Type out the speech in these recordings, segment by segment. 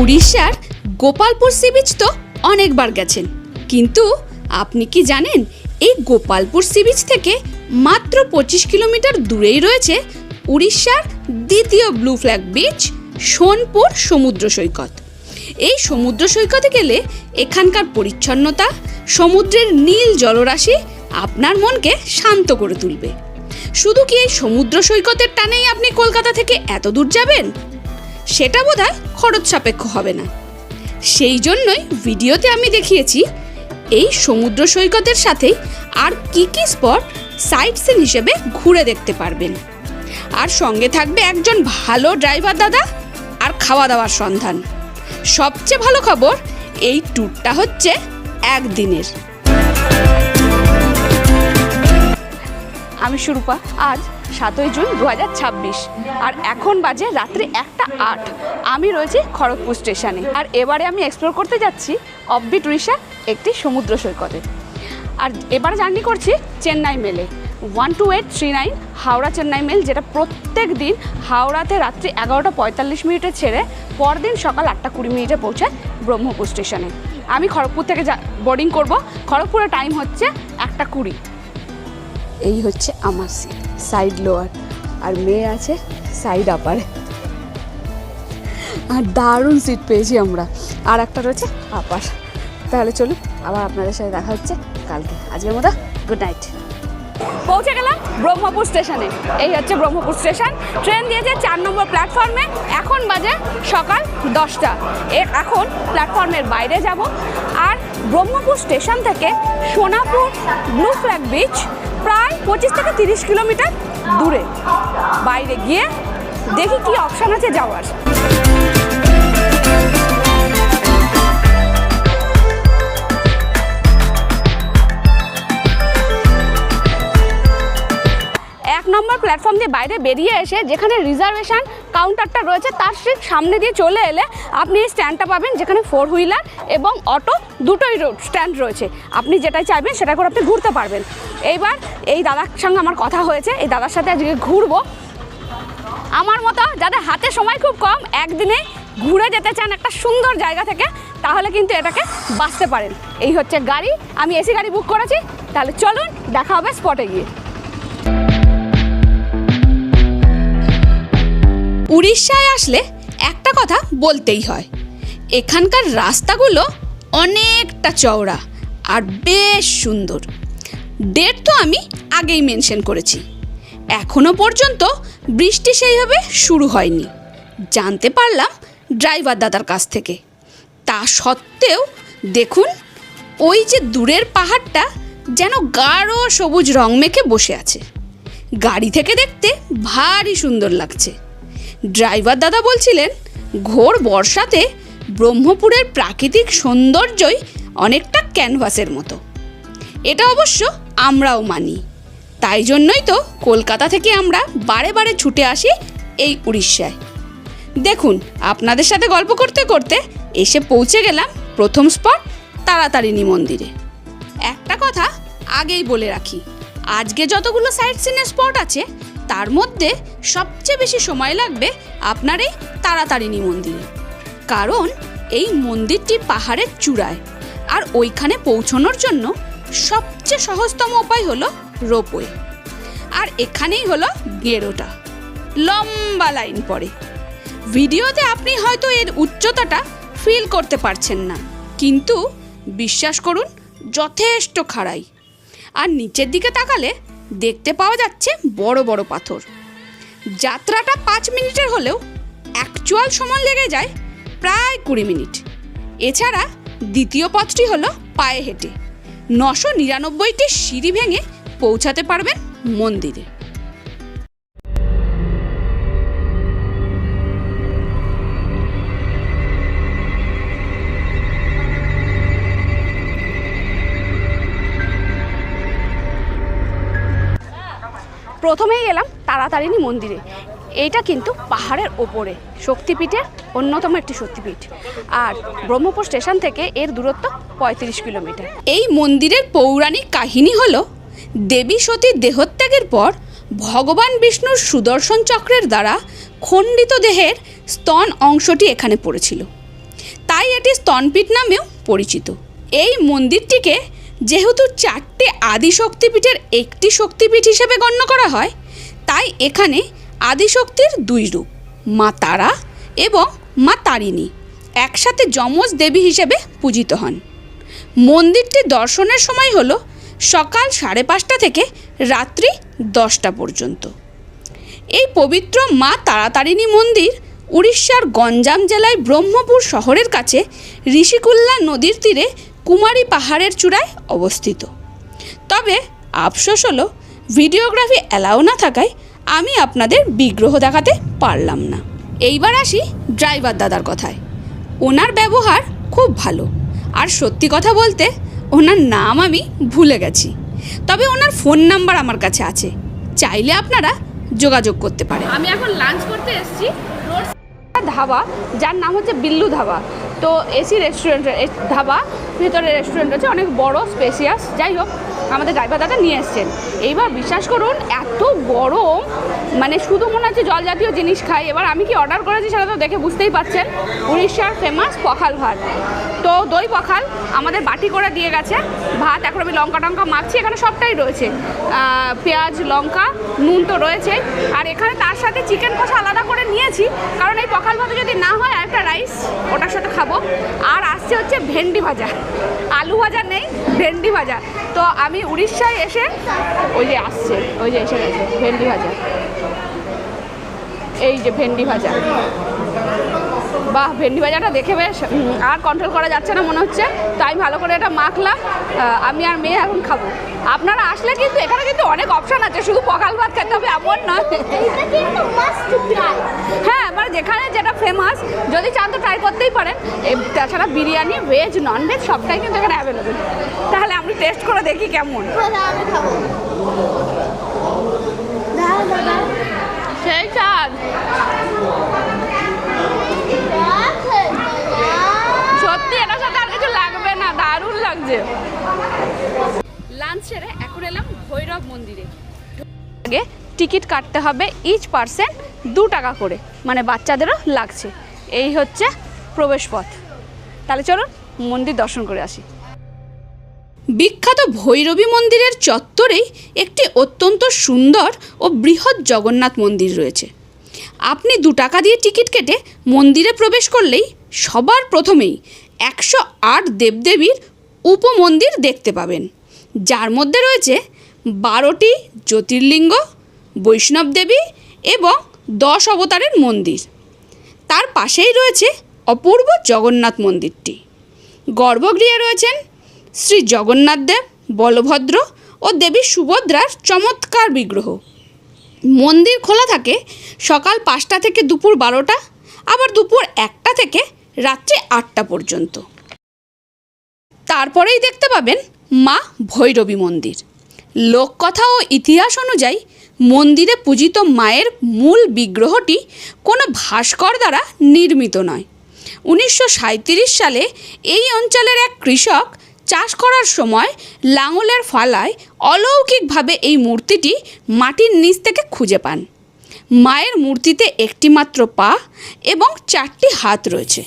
উড়িষ্যার Gopalpur sea beach তো অনেকবার গেছেন, কিন্তু আপনি কি জানেন এই গোপালপুর সি বিচ থেকে মাত্র 25 কিলোমিটার দূরেই রয়েছে উড়িষ্যার দ্বিতীয় ব্লু ফ্ল্যাগ বিচ সোনপুর সমুদ্র সৈকত। এই সমুদ্র সৈকতে গেলে এখানকার পরিচ্ছন্নতা, সমুদ্রের নীল জলরাশি আপনার মনকে শান্ত করে তুলবে। শুধু কি এই সমুদ্র সৈকতের টানেই আপনি কলকাতা থেকে এত দূর যাবেন? সেটা বোধহয় খরচ সাপেক্ষ হবে না। সেই জন্যই ভিডিওতে আমি দেখিয়েছি এই সমুদ্র সৈকতের সাথেই আর কি কি স্পট সাইট সিন হিসেবে ঘুরে দেখতে পারবেন। আর সঙ্গে থাকবে একজন ভালো ড্রাইভার দাদা আর খাওয়া দাওয়ার সন্ধান। সবচেয়ে ভালো খবর, এই ট্যুরটা হচ্ছে একদিনের। আমি সুরূপা, আজ 7ই জুন 2026 আর এখন বাজে রাত্রি 1:08। আমি রয়েছি খড়গপুর স্টেশনে, আর এবারে আমি এক্সপ্লোর করতে যাচ্ছি অফবিট উড়িষ্যার একটি সমুদ্র সৈকতে। আর এবারে জার্নি করছি চেন্নাই মেলে 12839 হাওড়া চেন্নাই মেল, যেটা প্রত্যেক দিন হাওড়াতে রাত্রি 11:45 ছেড়ে পরদিন সকাল 8:20 পৌঁছায় ব্রহ্মপুর স্টেশনে। আমি খড়গপুর থেকে বোর্ডিং করব। খড়গপুরের টাইম হচ্ছে 1:20। এই হচ্ছে আমার সিট, সাইড লোয়ার, আর মেয়ে আছে সাইড আপারে। আর দারুণ সিট পেয়েছি আমরা, আর একটা রয়েছে আপার। তাহলে চলুন, আবার আপনাদের সাথে দেখা হচ্ছে কালকে। আজকের মতো গুড নাইট। পৌঁছে গেলাম ব্রহ্মপুর স্টেশনে। এই হচ্ছে ব্রহ্মপুর স্টেশন। ট্রেন দিয়েছে 4 নম্বর প্ল্যাটফর্মে। এখন বাজে সকাল 10টা। এখন প্ল্যাটফর্মের বাইরে যাব। আর ব্রহ্মপুর স্টেশন থেকে সোনাপুর ব্লু ফ্ল্যাগ বিচ প্রায় 25 থেকে 30 কিলোমিটার দূরে। বাইরে গিয়ে দেখি কি অপশান আছে যাওয়ার। নম্বর প্ল্যাটফর্ম দিয়ে বাইরে বেরিয়ে এসে যেখানে রিজার্ভেশন কাউন্টারটা রয়েছে তার ঠিক সামনে দিয়ে চলে এলে আপনি এই স্ট্যান্ডটা পাবেন, যেখানে 4 হুইলার এবং অটো দুটোই স্ট্যান্ড রয়েছে। আপনি যেটাই চাইবেন সেটা করে আপনি ঘুরতে পারবেন। এইবার এই দাদার সঙ্গে আমার কথা হয়েছে, এই দাদার সাথে আজকে ঘুরবো। আমার মতো যাদের হাতে সময় খুব কম, একদিনে ঘুরে যেতে চান একটা সুন্দর জায়গা থেকে, তাহলে কিন্তু এটাকে বাঁচতে পারেন। এই হচ্ছে গাড়ি, আমি এসি গাড়ি বুক করেছি। তাহলে চলুন, দেখা হবে স্পটে গিয়ে। উড়িষ্যায় আসলে একটা কথা বলতেই হয়, এখানকার রাস্তাগুলো অনেকটা চওড়া আর বেশ সুন্দর। ডেট তো আমি আগেই মেনশন করেছি। এখনো পর্যন্ত বৃষ্টি সেইভাবে শুরু হয়নি, জানতে পারলাম ড্রাইভার দাদার কাছ থেকে। তা সত্ত্বেও দেখুন, ওই যে দূরের পাহাড়টা যেন গাঢ় সবুজ রং মেখে বসে আছে। গাড়ি থেকে দেখতে ভারী সুন্দর লাগছে। ড্রাইভার দাদা বলছিলেন ঘোর বর্ষাতে ব্রহ্মপুরের প্রাকৃতিক সৌন্দর্যই অনেকটা ক্যানভাসের মতো। এটা অবশ্য আমরাও মানি। তাই জন্যই তো কলকাতা থেকে আমরা বারে বারে ছুটে আসি এই উড়িষ্যায়। দেখুন, আপনাদের সাথে গল্প করতে করতে এসে পৌঁছে গেলাম প্রথম স্পট তারাতারিণী মন্দিরে। একটা কথা আগেই বলে রাখি, আজকে যতগুলো সাইট সিনের স্পট আছে তার মধ্যে সবচেয়ে বেশি সময় লাগবে আপনার এই তারাতারিণী মন্দিরে। কারণ এই মন্দিরটি পাহাড়ের চূড়ায়, আর ওইখানে পৌঁছানোর জন্য সবচেয়ে সহজতম উপায় হলো রোপওয়ে। আর এখানেই হলো গেরোটা, লম্বা লাইন পড়ে। ভিডিওতে আপনি হয়তো এর উচ্চতাটা ফিল করতে পারছেন না, কিন্তু বিশ্বাস করুন যথেষ্ট খাড়াই। আর নিচের দিকে তাকালে দেখতে পাওয়া যাচ্ছে বড় বড় পাথর। যাত্রাটা 5 মিনিটের হলেও অ্যাকচুয়াল সময় লেগে যায় প্রায় 20 মিনিট। এছাড়া দ্বিতীয় পথটি হলো পায়ে হেঁটে 999টি সিঁড়ি ভেঙে পৌঁছাতে পারবেন মন্দিরে। প্রথমেই গেলাম তারাতারিণী মন্দিরে। এইটা কিন্তু পাহাড়ের ওপরে শক্তিপীঠের অন্যতম একটি শক্তিপীঠ, আর ব্রহ্মপুর স্টেশন থেকে এর দূরত্ব 35 কিলোমিটার। এই মন্দিরের পৌরাণিক কাহিনী হলো, দেবী সতীর দেহত্যাগের পর ভগবান বিষ্ণুর সুদর্শন চক্রের দ্বারা খণ্ডিত দেহের স্তন অংশটি এখানে পড়েছিল। তাই এটি স্তনপীঠ নামেও পরিচিত। এই মন্দিরটিকে যেহেতু 4টে আদি শক্তিপীঠের একটি শক্তিপীঠ হিসেবে গণ্য করা হয়, তাই এখানে আদিশক্তির 2 রূপ, মা তারা এবং মা তারিণী একসাথে যমজ দেবী হিসেবে পূজিত হন। মন্দিরটি দর্শনের সময় হলো সকাল 5:30 থেকে রাত্রি 10টা পর্যন্ত। এই পবিত্র মা তারাতারিণী মন্দির উড়িষ্যার গঞ্জাম জেলায় ব্রহ্মপুর শহরের কাছে ঋষিকুল্লা নদীর তীরে কুমারী পাহাড়ের চূড়ায় অবস্থিত। তবে আফসোস হলো ভিডিওগ্রাফি অ্যালাউ না থাকায় আমি আপনাদের বিগ্রহ দেখাতে পারলাম না। এইবার আসি ড্রাইভার দাদার কথায়। ওনার ব্যবহার খুব ভালো, আর সত্যি কথা বলতে ওনার নাম আমি ভুলে গেছি, তবে ওনার ফোন নাম্বার আমার কাছে আছে, চাইলে আপনারা যোগাযোগ করতে পারেন। আমি এখন লাঞ্চ করতে এসেছি ধাবা, যার নাম হচ্ছে বিল্লু ধাবা। তো এসি রেস্টুরেন্টের ধাবা, ভেতরে রেস্টুরেন্ট আছে, অনেক বড় স্পেসিয়াস। যাই হোক, আমাদের ড্রাইভার দাদা নিয়ে এসছেন। এইবার বিশ্বাস করুন, এত গরম, মানে শুধু মনে হচ্ছে জল জাতীয় জিনিস খাই। এবার আমি কি অর্ডার করেছি সেটা তো দেখে বুঝতেই পারছেন, উড়িষ্যার ফেমাস পখাল ভাত। তো দই পখাল আমাদের বাটি করে দিয়ে গেছে। ভাত এখন আমি লঙ্কা টঙ্কা মাখছি, এখানে সবটাই রয়েছে, পেঁয়াজ লঙ্কা নুন তো রয়েছে। আর এখানে তার সাথে চিকেন কষা আলাদা করে নিয়েছি, কারণ এই পখাল ভাতে যদি না হয় আরেকটা রাইস ওটার সাথে খাবো। আর আসছে হচ্ছে ভেন্ডি ভাজা, আলু ভাজা নেই, ভেন্ডি ভাজা। তো আমি উড়িষ্যায় এসে ওই যে আসছে, ওই যে এসে গেছে ভেন্ডি ভাজা, এই যে ভেন্ডি ভাজা। বাহ, ভেন্ডি ভাজাটা দেখে বেশ আর কন্ট্রোল করা যাচ্ছে না মনে হচ্ছে, তাই ভালো করে এটা মাখলাম। আমি আর মেয়ে এখন খাবো। আপনারা আসলে কিন্তু এখানে কিন্তু অনেক অপশান আছে, শুধু পখাল ভাত খেতে হবে এমন নয়। হ্যাঁ, মানে যেখানে যেটা ফেমাস, যদি চান তো ট্রাই করতেই পারেন। তাছাড়া বিরিয়ানি, ভেজ নন ভেজ সবটাই কিন্তু এখানে অ্যাভেলেবেল। তাহলে আমি টেস্ট করে দেখি কেমন। সেই স্বাদ, সত্যি এটার সাথে আর কিছু লাগবে না, দারুণ লাগছে। লাঞ্চ সেরে এখন এলাম ভৈরব মন্দিরে। আগে টিকিট কাটতে হবে, ইচ পার্সন 2 টাকা করে, মানে বাচ্চাদেরও লাগছে। এই হচ্ছে প্রবেশ পথ। তাহলে চলুন মন্দির দর্শন করে আসি। বিখ্যাত ভৈরবী মন্দিরের চত্বরেই একটি অত্যন্ত সুন্দর ও বৃহৎ জগন্নাথ মন্দির রয়েছে। আপনি 2 টাকা দিয়ে টিকিট কেটে মন্দিরে প্রবেশ করলেই সবার প্রথমেই 108 দেবদেবীর উপমন্দির দেখতে পাবেন, যার মধ্যে রয়েছে 12টি জ্যোতির্লিঙ্গ, বৈষ্ণব দেবী এবং 10 অবতারের মন্দির। তার পাশেই রয়েছে অপূর্ব জগন্নাথ মন্দিরটি। গর্ভগৃহে রয়েছেন শ্রী জগন্নাথ দেব, বলভদ্র ও দেবী সুভদ্রার চমৎকার বিগ্রহ। মন্দির খোলা থাকে সকাল 5টা থেকে দুপুর 12টা, আবার দুপুর 1টা থেকে রাত্রি 8টা পর্যন্ত। তারপরেই দেখতে পাবেন মা ভৈরবী মন্দির। লোককথা ও ইতিহাস অনুযায়ী মন্দিরে পূজিত মায়ের মূল বিগ্রহটি কোনো ভাস্কর দ্বারা নির্মিত নয়। 1937 সালে এই অঞ্চলের এক কৃষক চাষ করার সময় লাঙলের ফালায় অলৌকিকভাবে এই মূর্তিটি মাটির নিচ থেকে খুঁজে পান। মায়ের মূর্তিতে একটি মাত্র পা এবং 4টি হাত রয়েছে।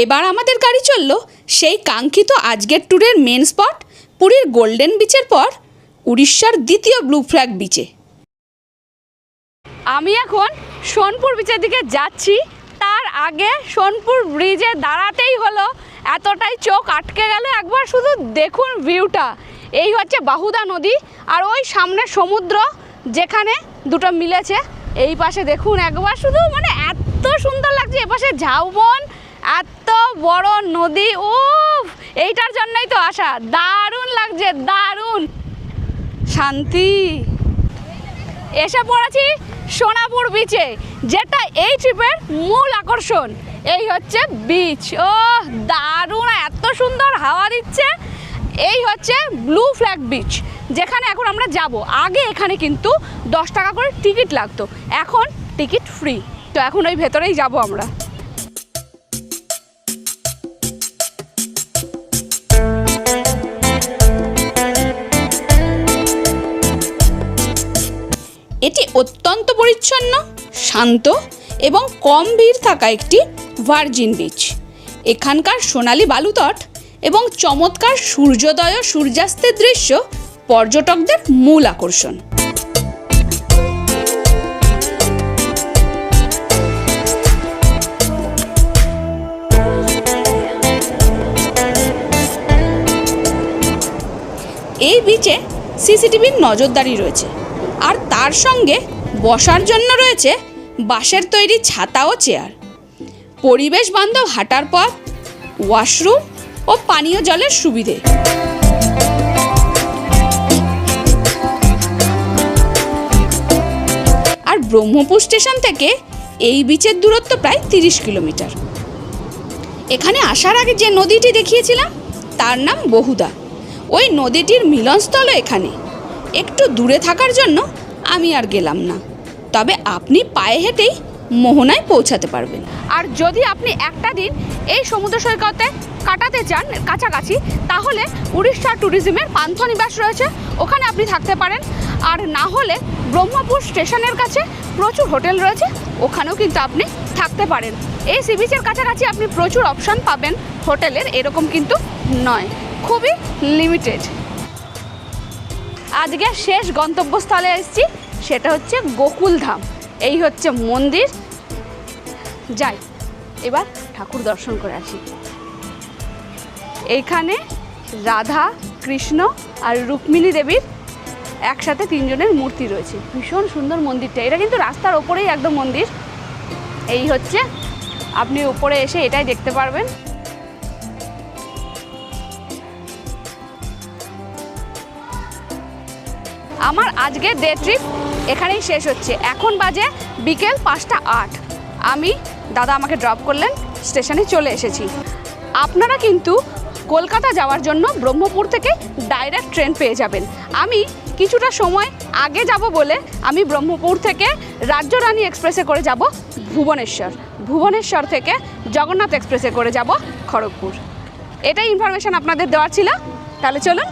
এবার আমাদের গাড়ি চলল সেই কাঙ্ক্ষিত আজকের ট্যুরের মেন স্পট পুরীর গোল্ডেন বিচের পর উড়িষ্যার দ্বিতীয় ব্লু ফ্ল্যাগ বিচে। আমি এখন সোনপুর বিচের দিকে যাচ্ছি। তার আগে সোনপুর ব্রিজে দাঁড়াতেই হলো, এতটাই চোখ আটকে গেল। একবার শুধু দেখুন ভিউটা। এই হচ্ছে বাহুদা নদী, আর ওই সামনে সমুদ্র যেখানে দুটো মিলেছে। এই পাশে দেখুন একবার শুধু, মানে এত সুন্দর লাগছে। এপাশে ঝাউবন, এত বড় নদী, উফ, এইটার জন্যই তো আসা। দারুণ লাগছে, দারুণ শান্তি। এসে পড়েছি সোনাপুর বিচে, যেটা এই ট্রিপের মূল আকর্ষণ। এই হচ্ছে বিচ। ও দারুণ, এত সুন্দর হাওয়া দিচ্ছে। এই হচ্ছে ব্লু ফ্ল্যাগ বিচ, যেখানে এখন আমরা যাব। আগে এখানে কিন্তু 10 টাকা করে টিকিট লাগতো, এখন টিকিট ফ্রি। তো এখন ওই ভেতরেই যাব আমরা। এটি অত্যন্ত পরিচ্ছন্ন, শান্ত এবং কম ভিড় থাকা একটি ভার্জিন বিচ। এখানকার সোনালী বালুতট এবং চমৎকার সূর্যোদয় ও সূর্যাস্তের দৃশ্য পর্যটকদের মূল আকর্ষণ। এই বিচে সিসিটিভির নজরদারি রয়েছে, আর তার সঙ্গে বসার জন্য রয়েছে বাঁশের তৈরি ছাতা ও চেয়ার। পরিবেশ বান্ধব হাঁটার পথ, ওয়াশরুম ও পানীয় জলের সুবিধে। আর ব্রহ্মপুর স্টেশন থেকে এই বিচের দূরত্ব প্রায় 30 কিলোমিটার। এখানে আসার আগে যে নদীটি দেখিয়েছিলাম তার নাম বহুদা। ওই নদীটির মিলনস্থলও এখানে। একটু দূরে থাকার জন্য আমি আর গেলাম না, তবে আপনি পায়ে হেঁটেই মোহনায় পৌঁছাতে পারবেন। আর যদি আপনি একটা দিন এই সমুদ্র সৈকতে কাটাতে চান কাছাকাছি, তাহলে উড়িষ্যা ট্যুরিজমের পান্থনিবাস রয়েছে, ওখানে আপনি থাকতে পারেন। আর না হলে ব্রহ্মপুর স্টেশনের কাছে প্রচুর হোটেল রয়েছে, ওখানেও কিন্তু আপনি থাকতে পারেন। এই সি বিচের কাছাকাছি আপনি প্রচুর অপশান পাবেন হোটেলের, এরকম কিন্তু নয়, খুবই লিমিটেড। আজকে শেষ গন্তব্যস্থলে এসেছি, সেটা হচ্ছে গোকুলধাম। এই হচ্ছে মন্দির। যাই এবার ঠাকুর দর্শন করে আসি। এইখানে রাধা, কৃষ্ণ আর রুক্মিণী দেবীর একসাথে 3 জনের মূর্তি রয়েছে। ভীষণ সুন্দর মন্দিরটা। এটা কিন্তু রাস্তার ওপরেই একদম মন্দির। এই হচ্ছে, আপনি উপরে এসে এটাই দেখতে পারবেন। আমার আজকের ডে ট্রিপ এখানেই শেষ হচ্ছে। এখন বাজে বিকেল 5:08। দাদা আমাকে ড্রপ করলেন, স্টেশনে চলে এসেছি। আপনারা কিন্তু কলকাতা যাওয়ার জন্য ব্রহ্মপুর থেকে ডাইরেক্ট ট্রেন পেয়ে যাবেন। আমি কিছুটা সময় আগে যাব বলে আমি ব্রহ্মপুর থেকে রাজ্যরানী এক্সপ্রেসে করে যাব ভুবনেশ্বর। ভুবনেশ্বর থেকে জগন্নাথ এক্সপ্রেসে করে যাব খড়গপুর। এটাই ইনফরমেশান আপনাদের দেওয়ার ছিল। তাহলে চলুন